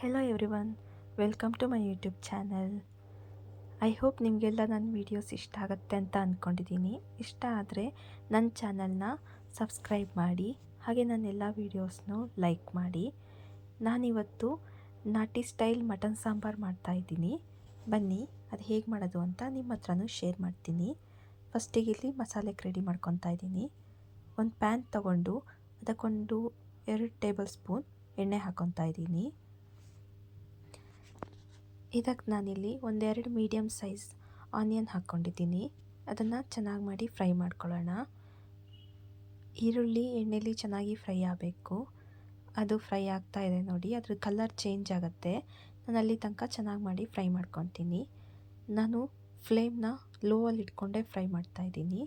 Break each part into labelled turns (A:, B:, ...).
A: Hello everyone, welcome to my YouTube channel. I hope ನಿಮಗೆಲ್ಲ ನನ್ನ videos ಇಷ್ಟ ಆಗುತ್ತೆ ಅಂತ ಅಂದ್ಕೊಂಡಿದ್ದೀನಿ. ಇಷ್ಟ ಆದರೆ ನನ್ನ ಚಾನಲ್ನ ಸಬ್ಸ್ಕ್ರೈಬ್ ಮಾಡಿ, ಹಾಗೆ ನನ್ನ ಎಲ್ಲ ವೀಡಿಯೋಸ್ನೂ ಲೈಕ್ ಮಾಡಿ. ನಾನಿವತ್ತು ನಾಟಿ ಸ್ಟೈಲ್ ಮಟನ್ ಸಾಂಬಾರು ಮಾಡ್ತಾಯಿದ್ದೀನಿ. ಬನ್ನಿ ಅದು ಹೇಗೆ ಮಾಡೋದು ಅಂತ ನಿಮ್ಮ ಹತ್ರನೂ ಶೇರ್ ಮಾಡ್ತೀನಿ. ಫಸ್ಟಿಗೆ ಇಲ್ಲಿ ಮಸಾಲೆಗೆ ರೆಡಿ ಮಾಡ್ಕೊತಾ ಇದ್ದೀನಿ. ಒಂದು ಪ್ಯಾನ್ ತಗೊಂಡು ಅದಕ್ಕೊಂದು 2 ಟೇಬಲ್ ಸ್ಪೂನ್ ಎಣ್ಣೆ ಹಾಕ್ಕೊತಾ ಇದ್ದೀನಿ. ಇದಕ್ಕೆ ನಾನಿಲ್ಲಿ ಒಂದೆರಡು ಮೀಡಿಯಮ್ ಸೈಜ್ ಆನಿಯನ್ ಹಾಕ್ಕೊಂಡಿದ್ದೀನಿ. ಅದನ್ನು ಚೆನ್ನಾಗಿ ಮಾಡಿ ಫ್ರೈ ಮಾಡ್ಕೊಳ್ಳೋಣ. ಈರುಳ್ಳಿ ಎಣ್ಣೆಲಿ ಚೆನ್ನಾಗಿ ಫ್ರೈ ಆಗಬೇಕು. ಅದು ಫ್ರೈ ಆಗ್ತಾ ಇದೆ ನೋಡಿ, ಅದ್ರ ಕಲರ್ ಚೇಂಜ್ ಆಗುತ್ತೆ. ನಾನು ಅಲ್ಲಿ ತನಕ ಚೆನ್ನಾಗಿ ಮಾಡಿ ಫ್ರೈ ಮಾಡ್ಕೊತೀನಿ. ನಾನು ಫ್ಲೇಮ್ನ ಲೋ ಅಲ್ಲಿ ಇಟ್ಕೊಂಡೇ ಫ್ರೈ ಮಾಡ್ತಾಯಿದ್ದೀನಿ.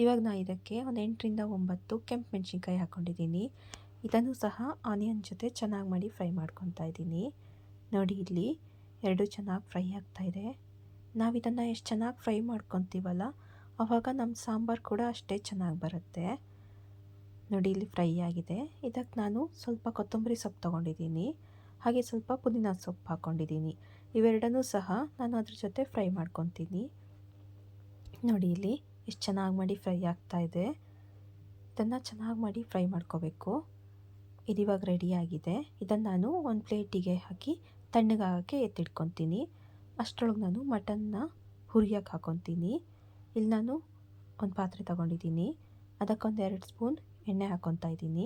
A: ಇವಾಗ ನಾನು ಇದಕ್ಕೆ ಒಂದು 8ರಿಂದ 9 ಕೆಂಪು ಮೆಣಸಿನ್ಕಾಯಿ ಹಾಕ್ಕೊಂಡಿದ್ದೀನಿ. ಇದನ್ನು ಸಹ ಆನಿಯನ್ ಜೊತೆ ಚೆನ್ನಾಗಿ ಮಾಡಿ ಫ್ರೈ ಮಾಡ್ಕೊತಾ ಇದ್ದೀನಿ. ನೋಡಿ ಇಲ್ಲಿ ಎರಡು ಚೆನ್ನಾಗಿ ಫ್ರೈ ಆಗ್ತಾಯಿದೆ. ನಾವು ಇದನ್ನು ಎಷ್ಟು ಚೆನ್ನಾಗಿ ಫ್ರೈ ಮಾಡ್ಕೊತೀವಲ್ಲ ಆವಾಗ ನಮ್ಮ ಸಾಂಬಾರು ಕೂಡ ಅಷ್ಟೇ ಚೆನ್ನಾಗಿ ಬರುತ್ತೆ. ನೋಡಿ ಇಲ್ಲಿ ಫ್ರೈ ಆಗಿದೆ. ಇದಕ್ಕೆ ನಾನು ಸ್ವಲ್ಪ ಕೊತ್ತಂಬರಿ ಸೊಪ್ಪು ತೊಗೊಂಡಿದ್ದೀನಿ, ಹಾಗೆ ಸ್ವಲ್ಪ ಪುದೀನ ಸೊಪ್ಪು ಹಾಕ್ಕೊಂಡಿದ್ದೀನಿ. ಇವೆರಡನ್ನೂ ಸಹ ನಾನು ಅದ್ರ ಜೊತೆ ಫ್ರೈ ಮಾಡ್ಕೊತೀನಿ. ನೋಡಿ ಇಲ್ಲಿ ಎಷ್ಟು ಚೆನ್ನಾಗಿ ಮಾಡಿ ಫ್ರೈ ಆಗ್ತಾಯಿದೆ. ಇದನ್ನು ಚೆನ್ನಾಗಿ ಮಾಡಿ ಫ್ರೈ ಮಾಡ್ಕೋಬೇಕು. ಇದಿವಾಗ ರೆಡಿಯಾಗಿದೆ. ಇದನ್ನು ನಾನು ಒಂದು ಪ್ಲೇಟಿಗೆ ಹಾಕಿ ತಣ್ಣಗಾಗೋಕ್ಕೆ ಎತ್ತಿಟ್ಕೊತೀನಿ. ಅಷ್ಟರೊಳಗೆ ನಾನು ಮಟನ್ನ ಹುರಿಯೋಕ್ಕೆ ಹಾಕ್ಕೊತೀನಿ. ಇಲ್ಲಿ ನಾನು ಒಂದು ಪಾತ್ರೆ ತೊಗೊಂಡಿದ್ದೀನಿ. ಅದಕ್ಕೊಂದು 2 ಸ್ಪೂನ್ ಎಣ್ಣೆ ಹಾಕ್ಕೊತಾ ಇದ್ದೀನಿ.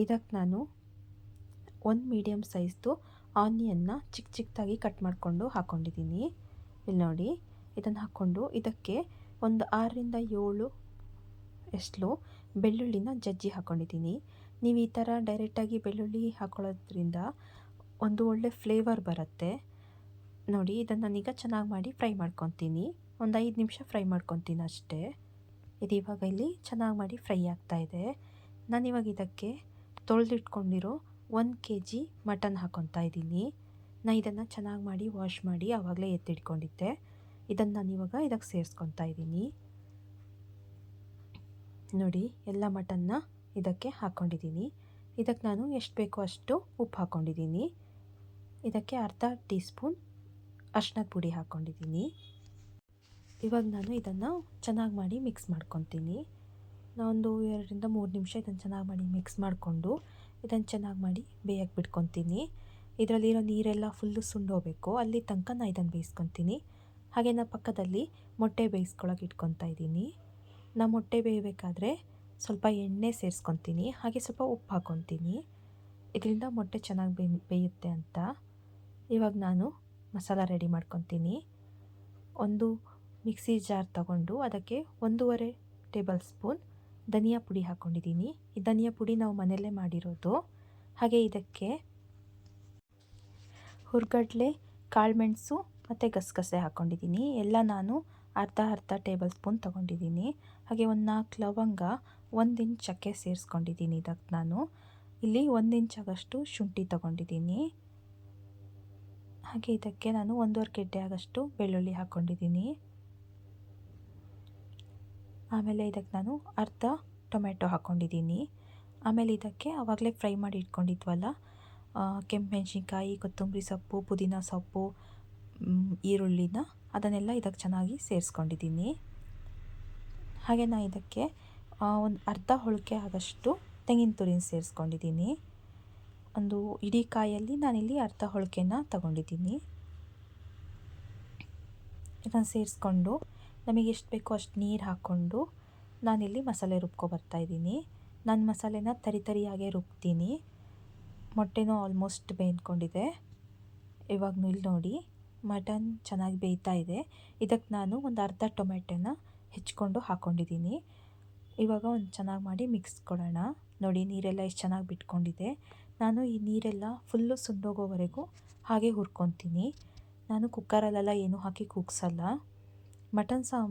A: ಇದಕ್ಕೆ ನಾನು ಒಂದು ಮೀಡಿಯಮ್ ಸೈಜ್ದು ಆನಿಯನ್ನ ಚಿಕ್ಕ ಚಿಕ್ಕದಾಗಿ ಕಟ್ ಮಾಡಿಕೊಂಡು ಹಾಕ್ಕೊಂಡಿದ್ದೀನಿ. ಇಲ್ಲಿ ನೋಡಿ ಇದನ್ನು ಹಾಕ್ಕೊಂಡು ಇದಕ್ಕೆ ಒಂದು 6ರಿಂದ 7 ಎಸ್ಲು ಬೆಳ್ಳುಳ್ಳಿನ ಜಜ್ಜಿ ಹಾಕ್ಕೊಂಡಿದ್ದೀನಿ. ನೀವು ಈ ಥರ ಡೈರೆಕ್ಟಾಗಿ ಬೆಳ್ಳುಳ್ಳಿ ಹಾಕ್ಕೊಳ್ಳೋದ್ರಿಂದ ಒಂದು ಒಳ್ಳೆ ಫ್ಲೇವರ್ ಬರುತ್ತೆ. ನೋಡಿ ಇದನ್ನು ನಾನೀಗ ಚೆನ್ನಾಗಿ ಮಾಡಿ ಫ್ರೈ ಮಾಡ್ಕೊತೀನಿ. ಒಂದು 5 ನಿಮಿಷ ಫ್ರೈ ಮಾಡ್ಕೊತೀನಿ ಅಷ್ಟೇ. ಇದು ಇವಾಗ ಇಲ್ಲಿ ಚೆನ್ನಾಗಿ ಮಾಡಿ ಫ್ರೈ ಆಗ್ತಾಯಿದೆ. ನಾನಿವಾಗ ಇದಕ್ಕೆ ತೊಳೆದಿಟ್ಕೊಂಡಿರೋ 1 kg ಮಟನ್ ಹಾಕ್ಕೊತಾ ಇದ್ದೀನಿ. ನಾನು ಇದನ್ನು ಚೆನ್ನಾಗಿ ಮಾಡಿ ವಾಶ್ ಮಾಡಿ ಆವಾಗಲೇ ಎತ್ತಿಟ್ಕೊಂಡಿದ್ದೆ. ಇದನ್ನು ನಾನಿವಾಗ ಇದಕ್ಕೆ ಸೇರಿಸ್ಕೊತಾ ಇದ್ದೀನಿ. ನೋಡಿ ಎಲ್ಲ ಮಟನ್ನ ಇದಕ್ಕೆ ಹಾಕ್ಕೊಂಡಿದ್ದೀನಿ. ಇದಕ್ಕೆ ನಾನು ಎಷ್ಟು ಬೇಕೋ ಅಷ್ಟು ಉಪ್ಪು ಹಾಕ್ಕೊಂಡಿದ್ದೀನಿ. ಇದಕ್ಕೆ ಅರ್ಧ ಟೀ ಸ್ಪೂನ್ ಅರಿಶಿಣದ ಪುಡಿ ಹಾಕ್ಕೊಂಡಿದ್ದೀನಿ. ಇವಾಗ ನಾನು ಇದನ್ನು ಚೆನ್ನಾಗಿ ಮಾಡಿ ಮಿಕ್ಸ್ ಮಾಡ್ಕೊತೀನಿ. ನಾನೊಂದು 2ರಿಂದ 3 ನಿಮಿಷ ಇದನ್ನು ಚೆನ್ನಾಗಿ ಮಾಡಿ ಮಿಕ್ಸ್ ಮಾಡಿಕೊಂಡು ಇದನ್ನು ಚೆನ್ನಾಗಿ ಮಾಡಿ ಬೇಯಕ್ಕೆ ಬಿಟ್ಕೊತೀನಿ. ಇದರಲ್ಲಿರೋ ನೀರೆಲ್ಲ ಫುಲ್ಲು ಸುಂಡೋಗಬೇಕು, ಅಲ್ಲಿ ತನಕ ನಾನು ಇದನ್ನು ಬೇಯಿಸ್ಕೊತೀನಿ. ಹಾಗೆ ನಾನು ಪಕ್ಕದಲ್ಲಿ ಮೊಟ್ಟೆ ಬೇಯಿಸ್ಕೊಳಕ್ಕೆ ಇಟ್ಕೊತಾ ಇದ್ದೀನಿ. ನಾನು ಮೊಟ್ಟೆ ಬೇಯಬೇಕಾದ್ರೆ ಸ್ವಲ್ಪ ಎಣ್ಣೆ ಸೇರಿಸ್ಕೊತೀನಿ, ಹಾಗೆ ಸ್ವಲ್ಪ ಉಪ್ಪು ಹಾಕ್ಕೊತೀನಿ. ಇದರಿಂದ ಮೊಟ್ಟೆ ಚೆನ್ನಾಗಿ ಬೇಯುತ್ತೆ ಅಂತ. ಇವಾಗ ನಾನು ಮಸಾಲ ರೆಡಿ ಮಾಡ್ಕೊತೀನಿ. ಒಂದು ಮಿಕ್ಸಿ ಜಾರ್ ತಗೊಂಡು ಅದಕ್ಕೆ 1.5 ಟೇಬಲ್ ಸ್ಪೂನ್ ಧನಿಯಾ ಪುಡಿ ಹಾಕ್ಕೊಂಡಿದ್ದೀನಿ. ಈ ಧನಿಯಾ ಪುಡಿ ನಾವು ಮನೆಯಲ್ಲೇ ಮಾಡಿರೋದು. ಹಾಗೆ ಇದಕ್ಕೆ ಹುರ್ಗಡ್ಲೆ, ಕಾಳುಮೆಣಸು ಮತ್ತು ಗಸಗಸೆ ಹಾಕ್ಕೊಂಡಿದ್ದೀನಿ. ಎಲ್ಲ ನಾನು ಅರ್ಧ ಟೇಬಲ್ ಸ್ಪೂನ್ ತೊಗೊಂಡಿದ್ದೀನಿ. ಹಾಗೆ ಒಂದು 4 ಲವಂಗ, 1 ಇಂಚ್ ಚಕ್ಕೆ ಸೇರಿಸ್ಕೊಂಡಿದ್ದೀನಿ. ಇದಕ್ಕೆ ನಾನು ಇಲ್ಲಿ 1 ಇಂಚಾಗಷ್ಟು ಶುಂಠಿ ತೊಗೊಂಡಿದ್ದೀನಿ. ಹಾಗೆ ಇದಕ್ಕೆ ನಾನು 1.5 ಗೆಡ್ಡೆ ಆಗಷ್ಟು ಬೆಳ್ಳುಳ್ಳಿ ಹಾಕ್ಕೊಂಡಿದ್ದೀನಿ. ಆಮೇಲೆ ಇದಕ್ಕೆ ನಾನು ಅರ್ಧ ಟೊಮೆಟೊ ಹಾಕ್ಕೊಂಡಿದ್ದೀನಿ. ಆಮೇಲೆ ಇದಕ್ಕೆ ಆವಾಗಲೇ ಫ್ರೈ ಮಾಡಿ ಇಟ್ಕೊಂಡಿದ್ವಲ್ಲ ಕೆಂಪು ಮೆಣಸಿನ್ಕಾಯಿ, ಕೊತ್ತಂಬರಿ ಸೊಪ್ಪು, ಪುದೀನ ಸೊಪ್ಪು, ಈರುಳ್ಳಿನ ಅದನ್ನೆಲ್ಲ ಇದಕ್ಕೆ ಚೆನ್ನಾಗಿ ಸೇರಿಸ್ಕೊಂಡಿದ್ದೀನಿ. ಹಾಗೆ ನಾನು ಇದಕ್ಕೆ ಒಂದು ಅರ್ಧ ಹೋಳಿಗೆ ಆದಷ್ಟು ತೆಂಗಿನ ತುರಿನ ಸೇರಿಸ್ಕೊಂಡಿದ್ದೀನಿ. ಒಂದು ಇಡೀ ಕಾಯಲ್ಲಿ ನಾನಿಲ್ಲಿ ಅರ್ಧ ಹೋಳಿಗೆನ ತಗೊಂಡಿದ್ದೀನಿ. ಇದನ್ನು ಸೇರಿಸ್ಕೊಂಡು ನಮಗೆ ಎಷ್ಟು ಬೇಕೋ ಅಷ್ಟು ನೀರು ಹಾಕ್ಕೊಂಡು ನಾನಿಲ್ಲಿ ಮಸಾಲೆ ರುಬ್ಕೊಬರ್ತಾಯಿದ್ದೀನಿ. ನಾನು ಮಸಾಲೆನ ತರಿಯಾಗೇ ರುಬ್ತೀನಿ. ಮೊಟ್ಟೆನೂ ಆಲ್ಮೋಸ್ಟ್ ಬೇಯ್ಕೊಂಡಿದೆ. ಇವಾಗ ಇಲ್ಲಿ ನೋಡಿ ಮಟನ್ ಚೆನ್ನಾಗಿ ಬೇಯ್ತಾ ಇದೆ. ಇದಕ್ಕೆ ನಾನು ಒಂದು ಅರ್ಧ ಟೊಮೆಟೊನ ಹೆಚ್ಚಿಕೊಂಡು ಹಾಕ್ಕೊಂಡಿದ್ದೀನಿ. ಇವಾಗ ಒಂದು ಚೆನ್ನಾಗಿ ಮಾಡಿ ಮಿಕ್ಸ್ ಕೊಡೋಣ. ನೋಡಿ ನೀರೆಲ್ಲ ಎಷ್ಟು ಚೆನ್ನಾಗಿ ಬಿಟ್ಕೊಂಡಿದೆ. ನಾನು ಈ ನೀರೆಲ್ಲ ಫುಲ್ಲು ಸುಂಡೋಗೋವರೆಗೂ ಹಾಗೆ ಹುರ್ಕೊತೀನಿ. ನಾನು ಕುಕ್ಕರಲ್ಲೆಲ್ಲ ಏನೂ ಹಾಕಿ ಕೂಗ್ಸಲ್ಲ.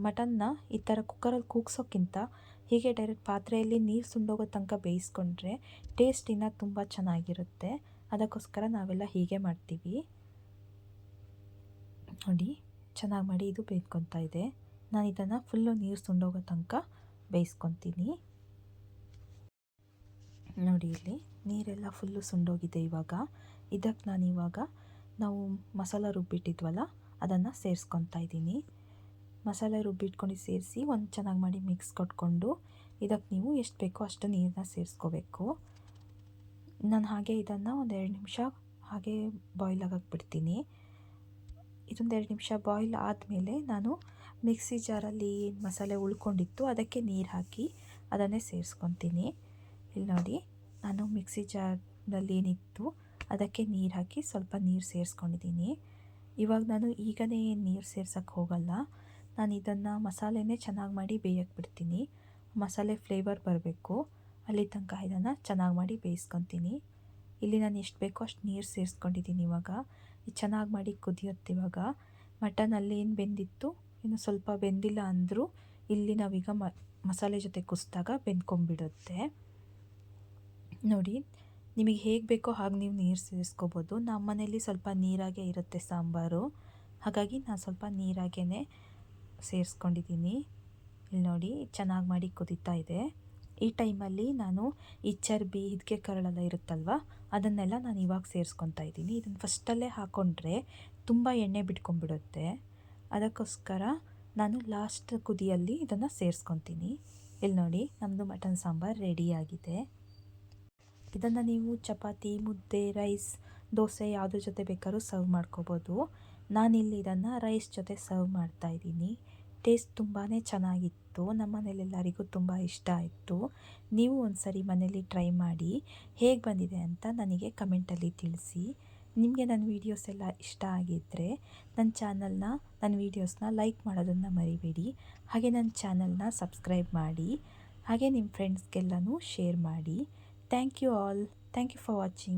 A: ಮಟನ್ನ ಈ ಥರ ಕುಕ್ಕರಲ್ಲಿ ಕೂಗ್ಸೋಕ್ಕಿಂತ ಹೀಗೆ ಡೈರೆಕ್ಟ್ ಪಾತ್ರೆಯಲ್ಲಿ ನೀರು ಸುಂಡೋಗೋ ತನಕ ಬೇಯಿಸ್ಕೊಂಡ್ರೆ ಟೇಸ್ಟ್ ಇನ್ನೂ ತುಂಬ ಚೆನ್ನಾಗಿರುತ್ತೆ. ಅದಕ್ಕೋಸ್ಕರ ನಾವೆಲ್ಲ ಹೀಗೆ ಮಾಡ್ತೀವಿ. ನೋಡಿ ಚೆನ್ನಾಗಿ ಮಾಡಿ ಇದು ಬೇಯ್ಕೊತಾ ಇದೆ. ನಾನು ಇದನ್ನು ಫುಲ್ಲು ನೀರು ಸುಂಡೋಗೋ ತನಕ ಬೇಯಿಸ್ಕೊತೀನಿ. ನೋಡಿ ಇಲ್ಲಿ ನೀರೆಲ್ಲ ಫುಲ್ಲು ಸುಂಡೋಗಿದೆ. ಇದಕ್ಕೆ ನಾನಿವಾಗ ನಾವು ಮಸಾಲ ರುಬ್ಬಿಟ್ಟಿದ್ವಲ್ಲ ಅದನ್ನು ಸೇರಿಸ್ಕೊತಾ ಇದ್ದೀನಿ. ಮಸಾಲೆ ರುಬ್ಬಿಟ್ಕೊಂಡು ಸೇರಿಸಿ ಒಂದು ಚೆನ್ನಾಗಿ ಮಾಡಿ ಮಿಕ್ಸ್ ಕೊಟ್ಕೊಂಡು ಇದಕ್ಕೆ ನೀವು ಎಷ್ಟು ಬೇಕೋ ಅಷ್ಟು ನೀರನ್ನ ಸೇರಿಸ್ಕೋಬೇಕು. ನಾನು ಹಾಗೆ ಇದನ್ನು ಒಂದು 2 ನಿಮಿಷ ಹಾಗೆ ಬಾಯ್ಲ್ ಆಗಕ್ಕೆ ಬಿಡ್ತೀನಿ. ಇದೊಂದು 2 ನಿಮಿಷ ಬಾಯ್ಲ್ ಆದಮೇಲೆ ನಾನು ಮಿಕ್ಸಿ ಜಾರಲ್ಲಿ ಏನು ಮಸಾಲೆ ಉಳ್ಕೊಂಡಿತ್ತು ಅದಕ್ಕೆ ನೀರು ಹಾಕಿ ಅದನ್ನೇ ಸೇರಿಸ್ಕೊತೀನಿ. ಇಲ್ಲಿ ನೋಡಿ ನಾನು ಮಿಕ್ಸಿ ಜಾರ್ನಲ್ಲಿ ಏನಿತ್ತು ಅದಕ್ಕೆ ನೀರು ಹಾಕಿ ಸ್ವಲ್ಪ ನೀರು ಸೇರಿಸ್ಕೊಂಡಿದ್ದೀನಿ. ಇವಾಗ ನಾನು ಈಗಲೇ ನೀರು ಸೇರ್ಸೋಕ್ಕೆ ಹೋಗಲ್ಲ. ನಾನು ಇದನ್ನು ಮಸಾಲೆನೇ ಚೆನ್ನಾಗಿ ಮಾಡಿ ಬೇಯಕ್ಕೆ ಬಿಡ್ತೀನಿ. ಮಸಾಲೆ ಫ್ಲೇವರ್ ಬರಬೇಕು ಅಲ್ಲಿ ತನಕ ಇದನ್ನು ಚೆನ್ನಾಗಿ ಮಾಡಿ ಬೇಯಿಸ್ಕೊತೀನಿ. ಇಲ್ಲಿ ನಾನು ಎಷ್ಟು ಬೇಕೋ ಅಷ್ಟು ನೀರು ಸೇರಿಸ್ಕೊಂಡಿದ್ದೀನಿ. ಇವಾಗ ಇದು ಚೆನ್ನಾಗಿ ಮಾಡಿ ಕುದಿಯುತ್ತೆ. ಇವಾಗ ಮಟನಲ್ಲಿ ಏನು ಬೆಂದಿತ್ತು ಇನ್ನು ಸ್ವಲ್ಪ ಬೆಂದಿಲ್ಲ ಅಂದರೂ ಇಲ್ಲಿ ನಾವೀಗ ಮಸಾಲೆ ಜೊತೆ ಕುಸಿದಾಗ ಬೆಂದ್ಕೊಂಡ್ಬಿಡುತ್ತೆ. ನೋಡಿ ನಿಮಗೆ ಹೇಗೆ ಬೇಕೋ ಹಾಗೆ ನೀವು ನೀರು ಸೇರಿಸ್ಕೋಬೋದು. ನಮ್ಮ ಮನೇಲಿ ಸ್ವಲ್ಪ ನೀರಾಗೇ ಇರುತ್ತೆ ಸಾಂಬಾರು, ಹಾಗಾಗಿ ನಾನು ಸ್ವಲ್ಪ ನೀರಾಗೇ ಸೇರಿಸ್ಕೊಂಡಿದ್ದೀನಿ. ಇಲ್ಲಿ ನೋಡಿ ಚೆನ್ನಾಗಿ ಮಾಡಿ ಕುದೀತಾ ಇದೆ. ಈ ಟೈಮಲ್ಲಿ ನಾನು ಈ ಚರ್ಬಿ ಹಿದಕೆ ಕರಳೆಲ್ಲ ಇರುತ್ತಲ್ವ ಅದನ್ನೆಲ್ಲ ನಾನು ಇವಾಗ ಸೇರಿಸ್ಕೊತಾ ಇದ್ದೀನಿ. ಇದನ್ನು ಫಸ್ಟಲ್ಲೇ ಹಾಕ್ಕೊಂಡ್ರೆ ತುಂಬ ಎಣ್ಣೆ ಬಿಟ್ಕೊಂಡ್ಬಿಡುತ್ತೆ. ಅದಕ್ಕೋಸ್ಕರ ನಾನು ಲಾಸ್ಟ್ ಕುದಿಯಲ್ಲಿ ಇದನ್ನು ಸೇರಿಸ್ಕೊತೀನಿ. ಇಲ್ಲಿ ನೋಡಿ ನಮ್ಮದು ಮಟನ್ ಸಾಂಬಾರು ರೆಡಿಯಾಗಿದೆ. ಇದನ್ನು ನೀವು ಚಪಾತಿ, ಮುದ್ದೆ, ರೈಸ್, ದೋಸೆ ಯಾವುದ್ರ ಜೊತೆ ಬೇಕಾದ್ರೂ ಸರ್ವ್ ಮಾಡ್ಕೋಬೋದು. ನಾನಿಲ್ಲಿ ಇದನ್ನು ರೈಸ್ ಜೊತೆ ಸರ್ವ್ ಮಾಡ್ತಾಯಿದ್ದೀನಿ. ಟೇಸ್ಟ್ ತುಂಬಾ ಚೆನ್ನಾಗಿತ್ತು. ನಮ್ಮ ಮನೇಲೆಲ್ಲರಿಗೂ ತುಂಬ ಇಷ್ಟ ಆಯಿತು. ನೀವು ಒಂದು ಸರಿ ಮನೇಲಿ ಟ್ರೈ ಮಾಡಿ ಹೇಗೆ ಬಂದಿದೆ ಅಂತ ನನಗೆ ಕಮೆಂಟಲ್ಲಿ ತಿಳಿಸಿ. ನಿಮಗೆ ನನ್ನ ವೀಡಿಯೋಸ್ ಎಲ್ಲ ಇಷ್ಟ ಆಗಿದ್ದರೆ ನನ್ನ ವೀಡಿಯೋಸ್ನ ಲೈಕ್ ಮಾಡೋದನ್ನು ಮರಿಬೇಡಿ. ಹಾಗೆ ನನ್ನ ಚಾನಲ್ನ ಸಬ್ಸ್ಕ್ರೈಬ್ ಮಾಡಿ. ಹಾಗೆ ನಿಮ್ಮ ಫ್ರೆಂಡ್ಸ್ಗೆಲ್ಲನೂ ಶೇರ್ ಮಾಡಿ. Thank you all. Thank you for watching.